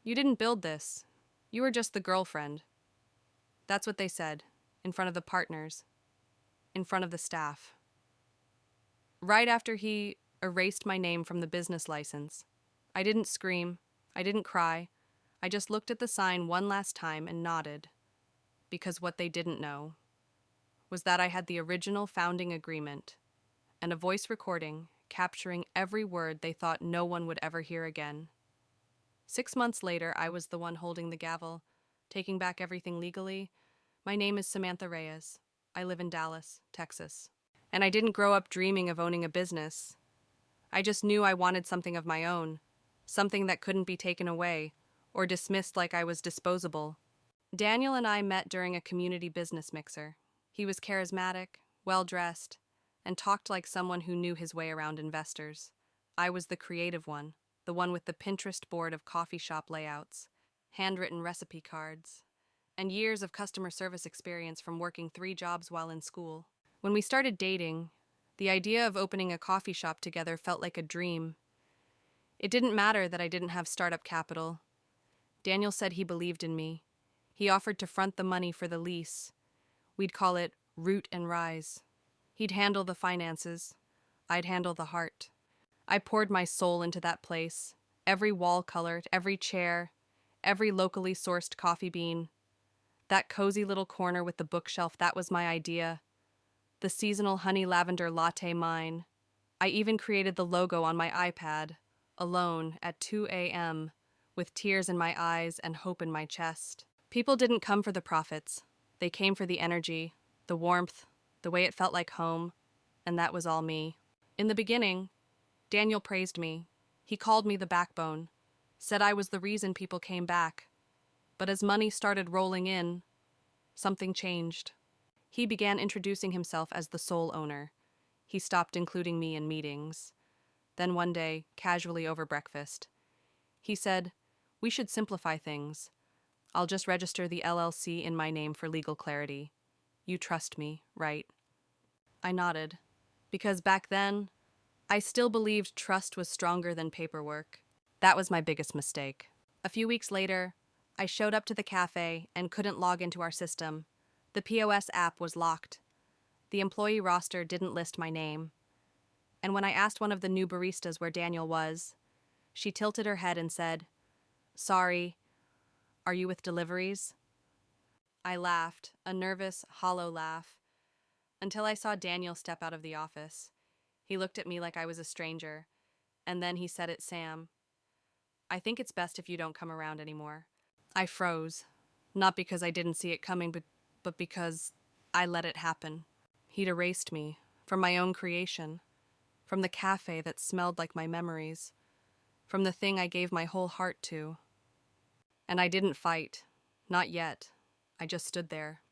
You didn't build this. You were just the girlfriend. That's what they said, in front of the partners, in front of the staff. Right after he erased my name from the business license, I didn't scream, I didn't cry, I just looked at the sign one last time and nodded, because what they didn't know was that I had the original founding agreement and a voice recording capturing every word they thought no one would ever hear again. 6 months later, I was the one holding the gavel, taking back everything legally. My name is Samantha Reyes. I live in Dallas, Texas. And I didn't grow up dreaming of owning a business. I just knew I wanted something of my own, something that couldn't be taken away or dismissed like I was disposable. Daniel and I met during a community business mixer. He was charismatic, well-dressed, and talked like someone who knew his way around investors. I was the creative one, the one with the Pinterest board of coffee shop layouts, handwritten recipe cards, and years of customer service experience from working 3 jobs while in school. When we started dating, the idea of opening a coffee shop together felt like a dream. It didn't matter that I didn't have startup capital. Daniel said he believed in me. He offered to front the money for the lease. We'd call it Root and Rise. He'd handle the finances. I'd handle the heart. I poured my soul into that place. Every wall color, every chair, every locally sourced coffee bean. That cozy little corner with the bookshelf, that was my idea. The seasonal honey lavender latte mine. I even created the logo on my iPad, alone at 2 a.m., with tears in my eyes and hope in my chest. People didn't come for the profits. They came for the energy, the warmth, the way it felt like home, and that was all me. In the beginning, Daniel praised me. He called me the backbone, said I was the reason people came back. But as money started rolling in, something changed. He began introducing himself as the sole owner. He stopped including me in meetings. Then one day, casually over breakfast, he said, "We should simplify things. I'll just register the LLC in my name for legal clarity. You trust me, right?" I nodded, because back then, I still believed trust was stronger than paperwork. That was my biggest mistake. A few weeks later, I showed up to the cafe and couldn't log into our system. The POS app was locked. The employee roster didn't list my name. And when I asked one of the new baristas where Daniel was, she tilted her head and said, "Sorry, are you with deliveries?" I laughed, a nervous, hollow laugh, until I saw Daniel step out of the office. He looked at me like I was a stranger, and then he said, "Sam, I think it's best if you don't come around anymore." I froze, not because I didn't see it coming, but because I let it happen. He'd erased me from my own creation, from the cafe that smelled like my memories, from the thing I gave my whole heart to. And I didn't fight, not yet. I just stood there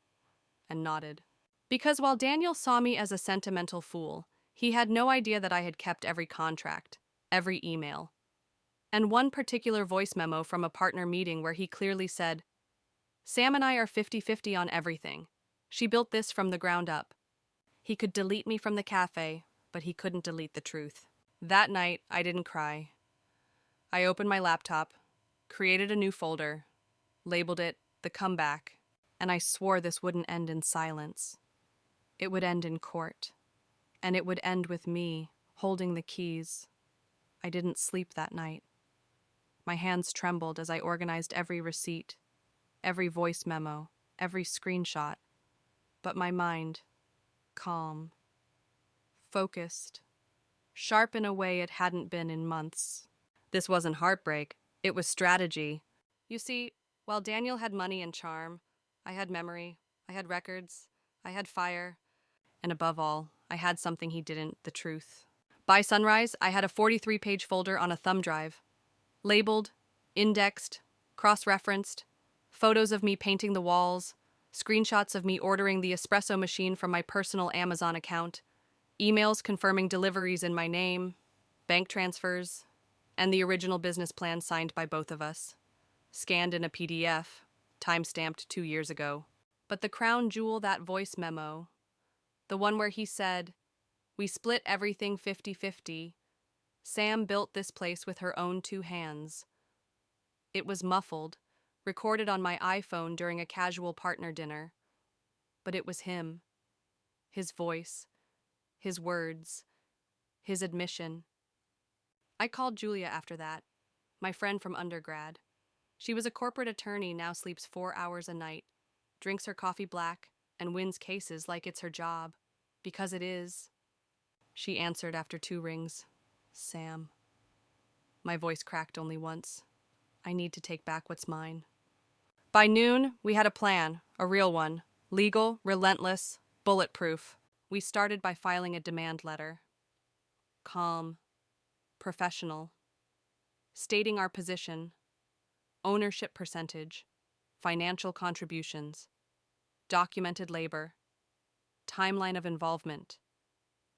and nodded. Because while Daniel saw me as a sentimental fool, he had no idea that I had kept every contract, every email, and one particular voice memo from a partner meeting where he clearly said, "Sam and I are 50-50 on everything. She built this from the ground up." He could delete me from the cafe, but he couldn't delete the truth. That night, I didn't cry. I opened my laptop, created a new folder, labeled it The Comeback, and I swore this wouldn't end in silence. It would end in court, and it would end with me holding the keys. I didn't sleep that night. My hands trembled as I organized every receipt, every voice memo, every screenshot, but my mind, calm, focused, sharp in a way it hadn't been in months. This wasn't heartbreak, it was strategy. You see, while Daniel had money and charm, I had memory, I had records, I had fire, and above all, I had something he didn't, the truth. By sunrise, I had a 43-page folder on a thumb drive, labeled, indexed, cross-referenced, photos of me painting the walls, screenshots of me ordering the espresso machine from my personal Amazon account, emails confirming deliveries in my name, bank transfers, and the original business plan signed by both of us, scanned in a PDF, time-stamped 2 years ago. But the crown jewel, that voice memo, the one where he said, "We split everything 50-50. Sam built this place with her own 2 hands," It was muffled, recorded on my iPhone during a casual partner dinner. But it was him. His voice, his words, his admission. I called Julia after that, my friend from undergrad. She was a corporate attorney, now sleeps 4 hours a night, drinks her coffee black, and wins cases like it's her job. Because it is. She answered after 2 rings. Sam. My voice cracked only once. I need to take back what's mine. By noon, we had a plan, a real one. Legal, relentless, bulletproof. We started by filing a demand letter. Calm. Professional. Stating our position. Ownership percentage. Financial contributions. Documented labor. Timeline of involvement.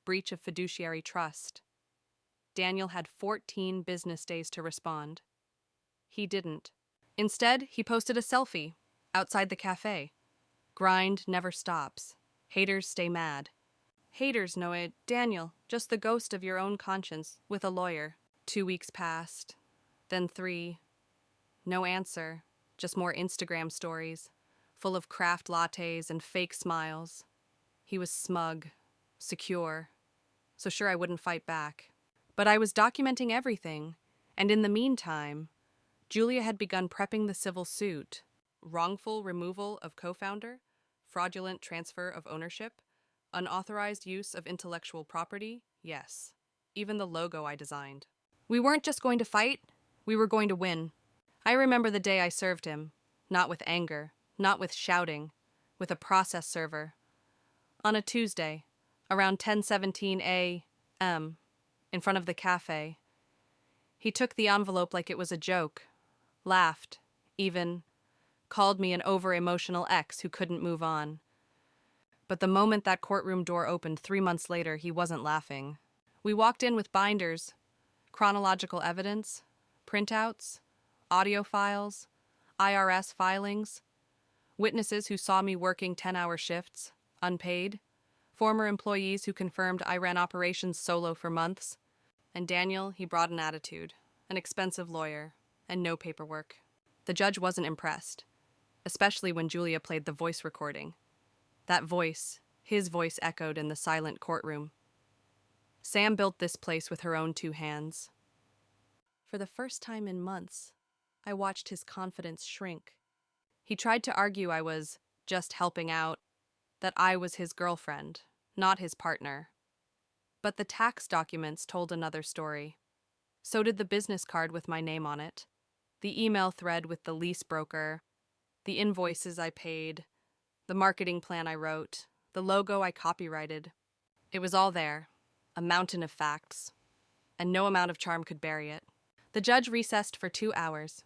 Breach of fiduciary trust. Daniel had 14 business days to respond. He didn't. Instead, he posted a selfie outside the cafe. Grind never stops. Haters stay mad. Haters know it. Daniel, just the ghost of your own conscience, with a lawyer. 2 weeks passed. Then 3. No answer. Just more Instagram stories, full of craft lattes and fake smiles. He was smug, secure, so sure I wouldn't fight back. But I was documenting everything, and in the meantime, Julia had begun prepping the civil suit. Wrongful removal of co-founder, fraudulent transfer of ownership, unauthorized use of intellectual property, yes. Even the logo I designed. We weren't just going to fight, we were going to win. I remember the day I served him, not with anger, not with shouting, with a process server. On a Tuesday, around 10:17 a.m., in front of the cafe. He took the envelope like it was a joke, laughed, even called me an over-emotional ex who couldn't move on. But the moment that courtroom door opened 3 months later, he wasn't laughing. We walked in with binders, chronological evidence, printouts, audio files, IRS filings, witnesses who saw me working 10-hour shifts, unpaid, former employees who confirmed I ran operations solo for months, and Daniel, he brought an attitude, an expensive lawyer, and no paperwork. The judge wasn't impressed, especially when Julia played the voice recording. That voice, his voice echoed in the silent courtroom. Sam built this place with her own 2 hands. For the first time in months, I watched his confidence shrink. He tried to argue I was just helping out, that I was his girlfriend, not his partner. But the tax documents told another story. So did the business card with my name on it, the email thread with the lease broker, the invoices I paid, the marketing plan I wrote, the logo I copyrighted. It was all there, a mountain of facts, and no amount of charm could bury it. The judge recessed for 2 hours.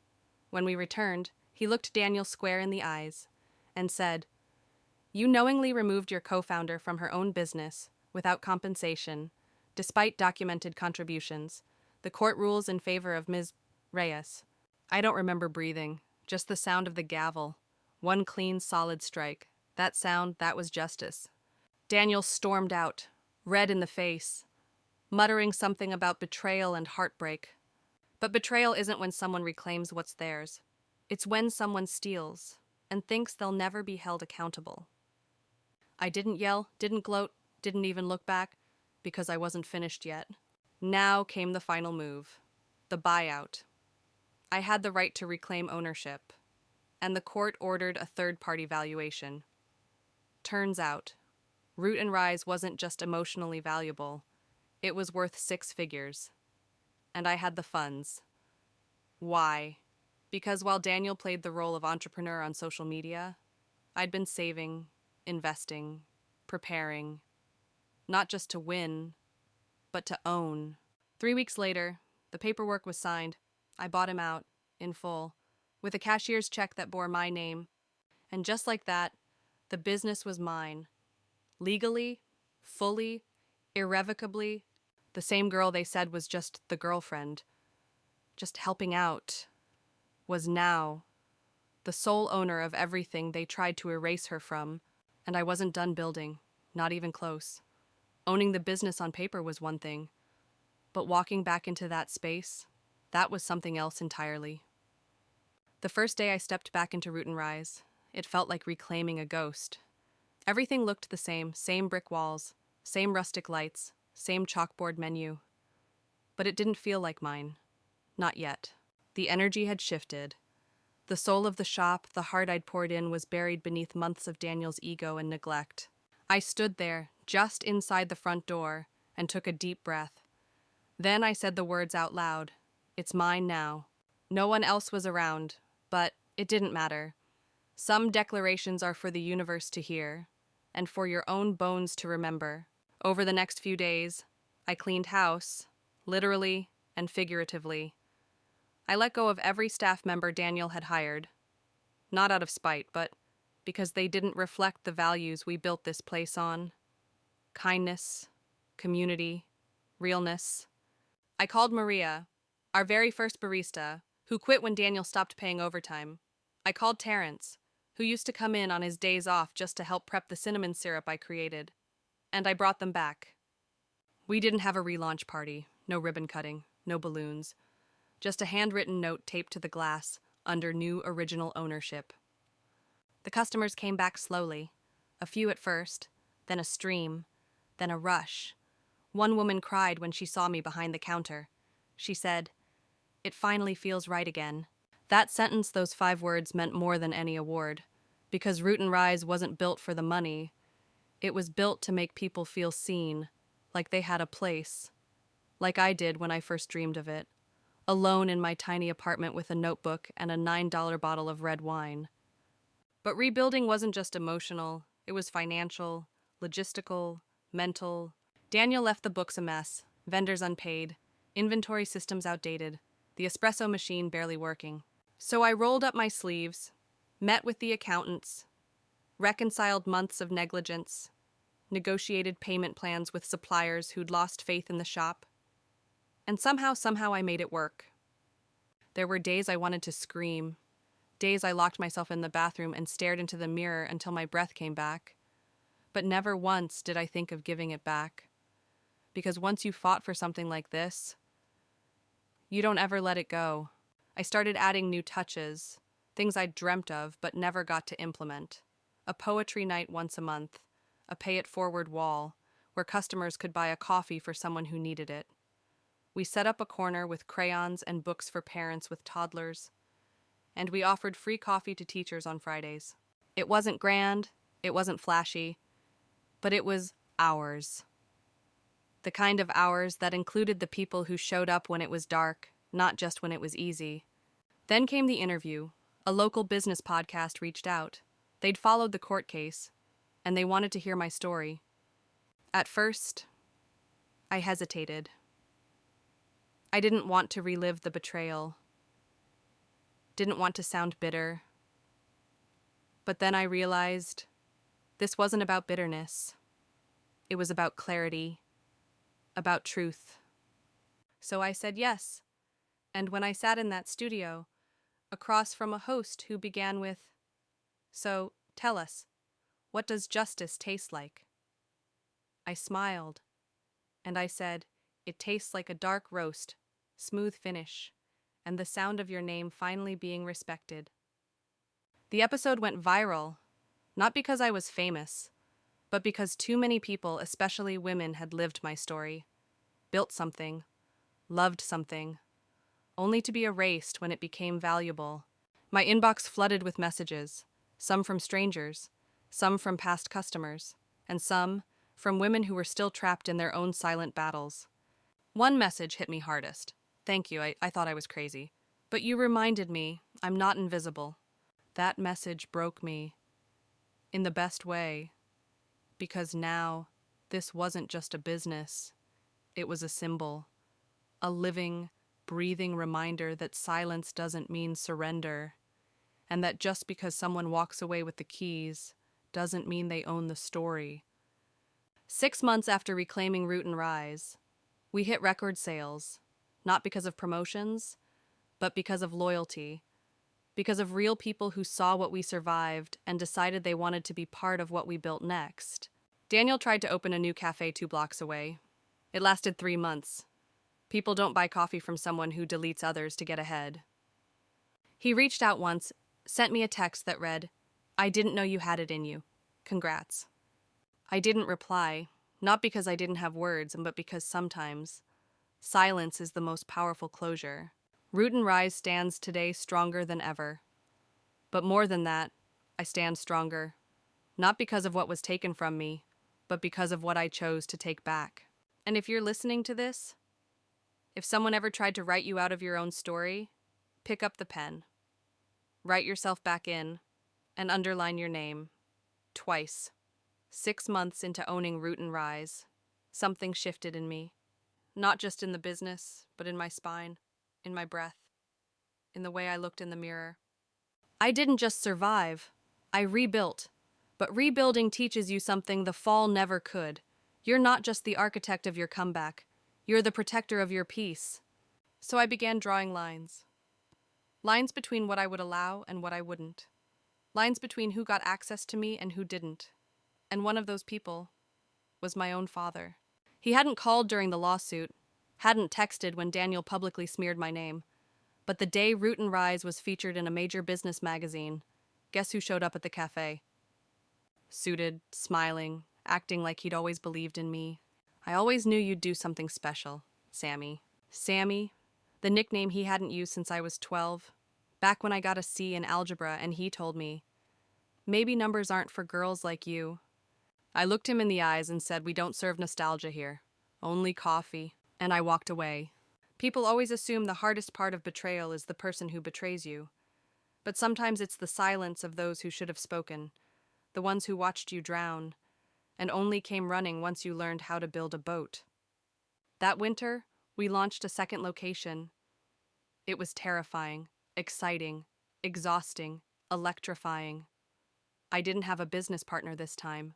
When we returned, he looked Daniel square in the eyes and said, "You knowingly removed your co-founder from her own business without compensation, despite documented contributions. The court rules in favor of Ms. Reyes." I don't remember breathing, just the sound of the gavel. One clean, solid strike. That sound, that was justice. Daniel stormed out, red in the face, muttering something about betrayal and heartbreak. But betrayal isn't when someone reclaims what's theirs. It's when someone steals and thinks they'll never be held accountable. I didn't yell, didn't gloat, didn't even look back, because I wasn't finished yet. Now came the final move, the buyout. I had the right to reclaim ownership, and the court ordered a third-party valuation. Turns out, Root and Rise wasn't just emotionally valuable, it was worth 6 figures. And I had the funds. Why? Because while Daniel played the role of entrepreneur on social media, I'd been saving, investing, preparing, not just to win, but to own. 3 weeks later, the paperwork was signed. I bought him out, in full, with a cashier's check that bore my name. And just like that, the business was mine. Legally, fully, irrevocably, the same girl they said was just the girlfriend, just helping out, was now the sole owner of everything they tried to erase her from, and I wasn't done building, not even close. Owning the business on paper was one thing, but walking back into that space, that was something else entirely. The first day I stepped back into Root and Rise, it felt like reclaiming a ghost. Everything looked the same brick walls, same rustic lights, same chalkboard menu. But it didn't feel like mine. Not yet. The energy had shifted. The soul of the shop, the heart I'd poured in, was buried beneath months of Daniel's ego and neglect. I stood there, just inside the front door, and took a deep breath. Then I said the words out loud. It's mine now. No one else was around, but it didn't matter. Some declarations are for the universe to hear, and for your own bones to remember. Over the next few days, I cleaned house, literally and figuratively. I let go of every staff member Daniel had hired. Not out of spite, but because they didn't reflect the values we built this place on. Kindness, community, realness. I called Maria, our very first barista, who quit when Daniel stopped paying overtime. I called Terrence, who used to come in on his days off just to help prep the cinnamon syrup I created. And I brought them back. We didn't have a relaunch party, no ribbon cutting, no balloons. Just a handwritten note taped to the glass under new original ownership. The customers came back slowly, a few at first, then a stream, then a rush. One woman cried when she saw me behind the counter. She said, "It finally feels right again." That sentence, those 5 words, meant more than any award, because Root and Rise wasn't built for the money. It was built to make people feel seen, like they had a place, like I did when I first dreamed of it. Alone in my tiny apartment with a notebook and a $9 bottle of red wine. But rebuilding wasn't just emotional, it was financial, logistical, mental. Daniel left the books a mess, vendors unpaid, inventory systems outdated, the espresso machine barely working. So I rolled up my sleeves, met with the accountants, reconciled months of negligence, negotiated payment plans with suppliers who'd lost faith in the shop. And somehow I made it work. There were days I wanted to scream, days I locked myself in the bathroom and stared into the mirror until my breath came back. But never once did I think of giving it back. Because once you fought for something like this, you don't ever let it go. I started adding new touches, things I'd dreamt of but never got to implement. A poetry night once a month, a pay-it-forward wall, where customers could buy a coffee for someone who needed it. We set up a corner with crayons and books for parents with toddlers, and we offered free coffee to teachers on Fridays. It wasn't grand, it wasn't flashy, but it was ours. The kind of ours that included the people who showed up when it was dark, not just when it was easy. Then came the interview. A local business podcast reached out. They'd followed the court case, and they wanted to hear my story. At first, I hesitated. I didn't want to relive the betrayal. Didn't want to sound bitter. But then I realized this wasn't about bitterness. It was about clarity, about truth. So I said yes. And when I sat in that studio, across from a host who began with, "So, tell us, what does justice taste like?" I smiled, and I said, "It tastes like a dark roast, smooth finish, and the sound of your name finally being respected." The episode went viral, not because I was famous, but because too many people, especially women, had lived my story, built something, loved something, only to be erased when it became valuable. My inbox flooded with messages, some from strangers, some from past customers, and some from women who were still trapped in their own silent battles. One message hit me hardest. "Thank you, I thought I was crazy. But you reminded me I'm not invisible." That message broke me in the best way, because now this wasn't just a business. It was a symbol, a living, breathing reminder that silence doesn't mean surrender, and that just because someone walks away with the keys doesn't mean they own the story. 6 months after reclaiming Root and Rise, we hit record sales, not because of promotions, but because of loyalty, because of real people who saw what we survived and decided they wanted to be part of what we built next. Daniel tried to open a new cafe 2 blocks away. It lasted 3 months. People don't buy coffee from someone who deletes others to get ahead. He reached out once, sent me a text that read, "I didn't know you had it in you. Congrats." I didn't reply, not because I didn't have words, but because sometimes silence is the most powerful closure. Root and Rise stands today stronger than ever. But more than that, I stand stronger, not because of what was taken from me, but because of what I chose to take back. And if you're listening to this, if someone ever tried to write you out of your own story, pick up the pen, write yourself back in, and underline your name. Twice. 6 months into owning Root and Rise, something shifted in me. Not just in the business, but in my spine, in my breath, in the way I looked in the mirror. I didn't just survive, I rebuilt. But rebuilding teaches you something the fall never could. You're not just the architect of your comeback, you're the protector of your peace. So I began drawing lines. Lines between what I would allow and what I wouldn't. Lines between who got access to me and who didn't. And one of those people was my own father. He hadn't called during the lawsuit, hadn't texted when Daniel publicly smeared my name. But the day Root and Rise was featured in a major business magazine, guess who showed up at the cafe? Suited, smiling, acting like he'd always believed in me. "I always knew you'd do something special, Sammy." Sammy, the nickname he hadn't used since I was 12, back when I got a C in algebra and he told me, "Maybe numbers aren't for girls like you." I looked him in the eyes and said, "We don't serve nostalgia here. Only coffee." And I walked away. People always assume the hardest part of betrayal is the person who betrays you. But sometimes it's the silence of those who should have spoken, the ones who watched you drown, and only came running once you learned how to build a boat. That winter, we launched a second location. It was terrifying, exciting, exhausting, electrifying. I didn't have a business partner this time.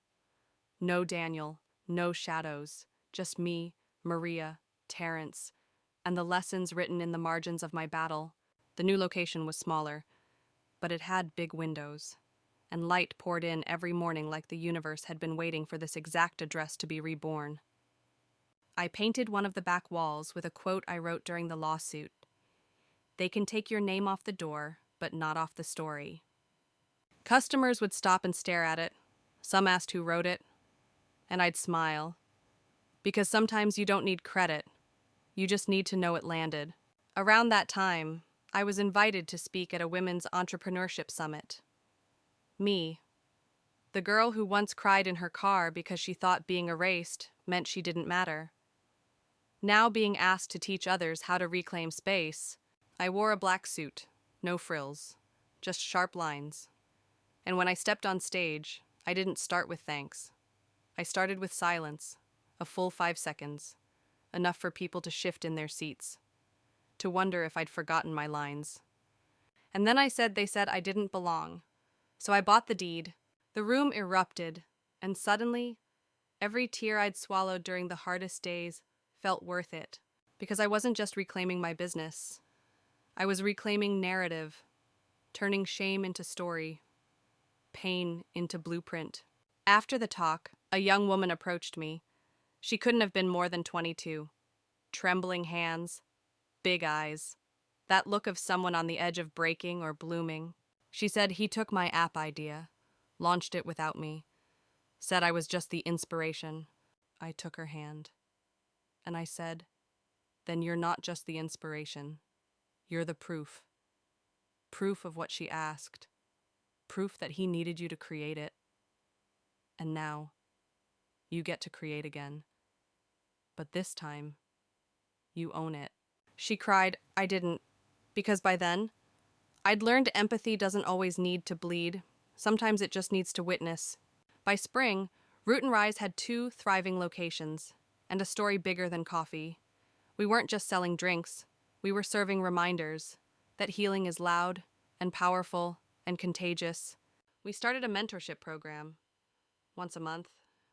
No Daniel, no shadows, just me, Maria, Terrence, and the lessons written in the margins of my battle. The new location was smaller, but it had big windows, and light poured in every morning like the universe had been waiting for this exact address to be reborn. I painted one of the back walls with a quote I wrote during the lawsuit. "They can take your name off the door, but not off the story." Customers would stop and stare at it. Some asked who wrote it, and I'd smile. Because sometimes you don't need credit. You just need to know it landed. Around that time, I was invited to speak at a women's entrepreneurship summit. Me, the girl who once cried in her car because she thought being erased meant she didn't matter. Now being asked to teach others how to reclaim space, I wore a black suit, no frills, just sharp lines. And when I stepped on stage, I didn't start with thanks. I started with silence, a full 5 seconds, enough for people to shift in their seats, to wonder if I'd forgotten my lines. And then they said I didn't belong. So I bought the deed. The room erupted, and suddenly, every tear I'd swallowed during the hardest days felt worth it, because I wasn't just reclaiming my business. I was reclaiming narrative, turning shame into story, pain into blueprint. After the talk, a young woman approached me. She couldn't have been more than 22. Trembling hands, big eyes, that look of someone on the edge of breaking or blooming. She said he took my app idea, launched it without me, said I was just the inspiration. I took her hand, and I said, "Then you're not just the inspiration. You're the proof. Proof of what she asked. Proof that he needed you to create it. And now, you get to create again. But this time, you own it." She cried, I didn't, because by then, I'd learned empathy doesn't always need to bleed. Sometimes it just needs to witness. By spring, Root and Rise had 2 thriving locations, and a story bigger than coffee. We weren't just selling drinks, we were serving reminders that healing is loud and powerful and contagious. We started a mentorship program. Once a month,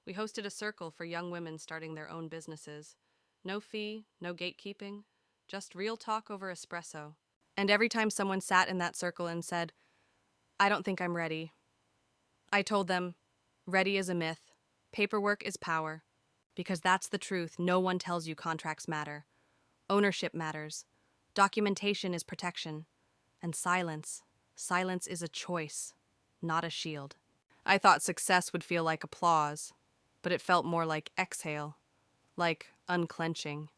we hosted a circle for young women starting their own businesses. No fee, no gatekeeping, just real talk over espresso. And every time someone sat in that circle and said, "I don't think I'm ready," I told them, ready is a myth. Paperwork is power. Because that's the truth. No one tells you contracts matter. Ownership matters. Documentation is protection. And silence. Silence is a choice, not a shield. I thought success would feel like applause, but it felt more like exhale, like unclenching,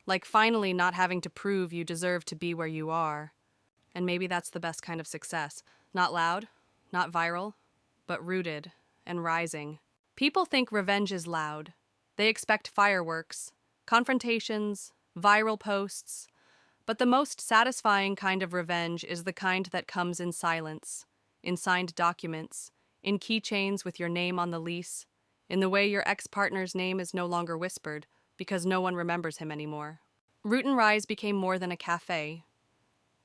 like finally not having to prove you deserve to be where you are. And maybe that's the best kind of success. Not loud, not viral, but rooted and rising. People think revenge is loud. They expect fireworks, confrontations, viral posts. But the most satisfying kind of revenge is the kind that comes in silence, in signed documents, in keychains with your name on the lease, in the way your ex-partner's name is no longer whispered because no one remembers him anymore. Root and Rise became more than a cafe.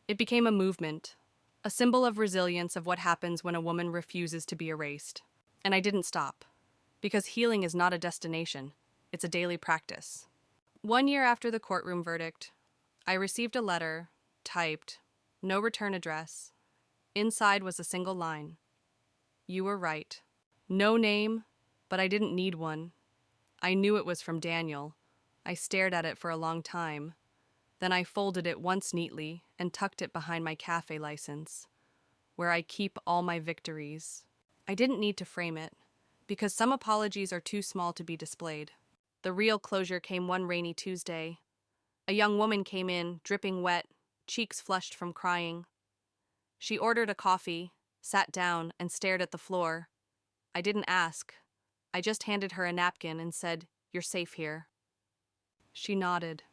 It became a movement, a symbol of resilience of what happens when a woman refuses to be erased. And I didn't stop, because healing is not a destination, it's a daily practice. 1 year after the courtroom verdict, I received a letter, typed, no return address. Inside was a single line. You were right. No name, but I didn't need one. I knew it was from Daniel. I stared at it for a long time. Then I folded it once neatly and tucked it behind my cafe license, where I keep all my victories. I didn't need to frame it, because some apologies are too small to be displayed. The real closure came one rainy Tuesday. A young woman came in, dripping wet, cheeks flushed from crying. She ordered a coffee, sat down, and stared at the floor. I didn't ask. I just handed her a napkin and said, "You're safe here." She nodded.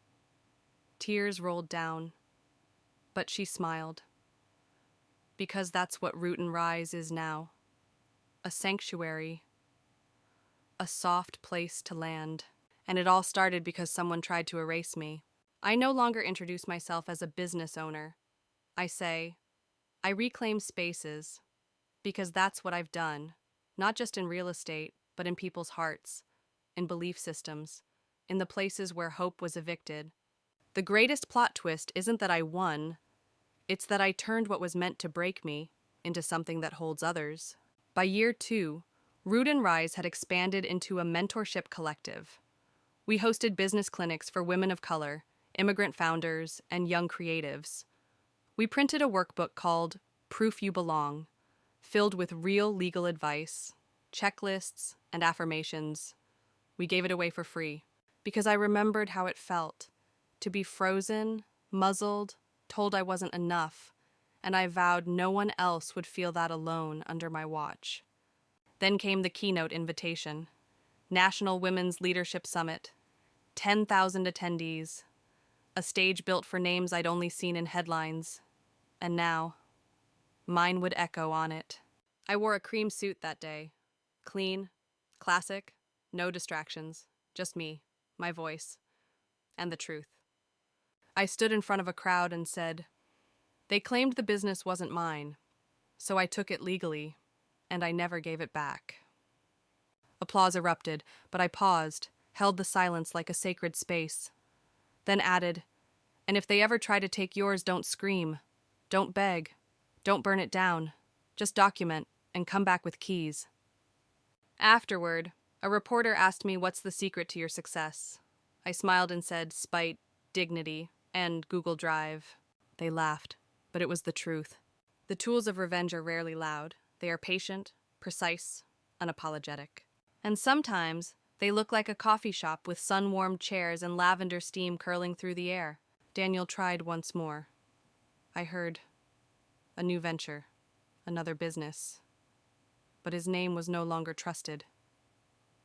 Tears rolled down, but she smiled. Because that's what Root and Rise is now. A sanctuary. A soft place to land. And it all started because someone tried to erase me. I no longer introduce myself as a business owner. I say, I reclaim spaces, because that's what I've done, not just in real estate, but in people's hearts, in belief systems, in the places where hope was evicted. The greatest plot twist isn't that I won, it's that I turned what was meant to break me into something that holds others. By year 2, Root and Rise had expanded into a mentorship collective. We hosted business clinics for women of color, immigrant founders, and young creatives. We printed a workbook called Proof You Belong, filled with real legal advice, checklists, and affirmations. We gave it away for free, because I remembered how it felt to be frozen, muzzled, told I wasn't enough, and I vowed no one else would feel that alone under my watch. Then came the keynote invitation, National Women's Leadership Summit, 10,000 attendees, a stage built for names I'd only seen in headlines, and now, mine would echo on it. I wore a cream suit that day, clean, classic, no distractions, just me, my voice, and the truth. I stood in front of a crowd and said, they claimed the business wasn't mine, so I took it legally, and I never gave it back. Applause erupted, but I paused, held the silence like a sacred space, then added, and if they ever try to take yours, don't scream, don't beg, don't burn it down, just document and come back with keys. Afterward, a reporter asked me what's the secret to your success. I smiled and said spite, dignity, and Google Drive. They laughed, but it was the truth. The tools of revenge are rarely loud. They are patient, precise, unapologetic. And sometimes they look like a coffee shop with sun-warmed chairs and lavender steam curling through the air. Daniel tried once more. I heard a new venture, another business. But his name was no longer trusted.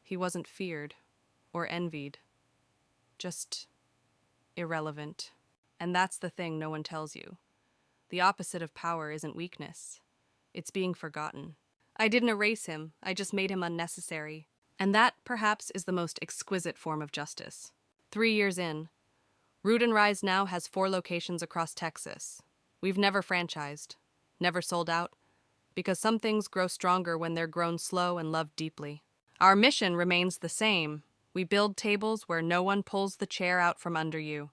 He wasn't feared or envied, just irrelevant. And that's the thing no one tells you. The opposite of power isn't weakness. It's being forgotten. I didn't erase him, I just made him unnecessary. And that, perhaps, is the most exquisite form of justice. 3 years in, Root and Rise now has 4 locations across Texas. We've never franchised, never sold out, because some things grow stronger when they're grown slow and loved deeply. Our mission remains the same. We build tables where no one pulls the chair out from under you.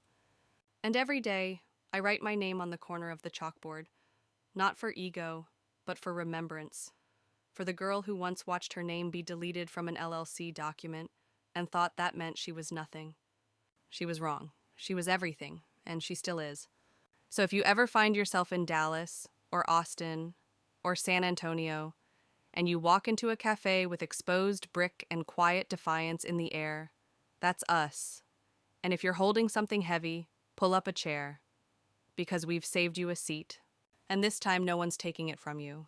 And every day, I write my name on the corner of the chalkboard, not for ego, but for remembrance. For the girl who once watched her name be deleted from an LLC document and thought that meant she was nothing. She was wrong. She was everything, and she still is. So if you ever find yourself in Dallas or Austin or San Antonio and you walk into a cafe with exposed brick and quiet defiance in the air, that's us. And if you're holding something heavy, pull up a chair, because we've saved you a seat. And this time, no one's taking it from you.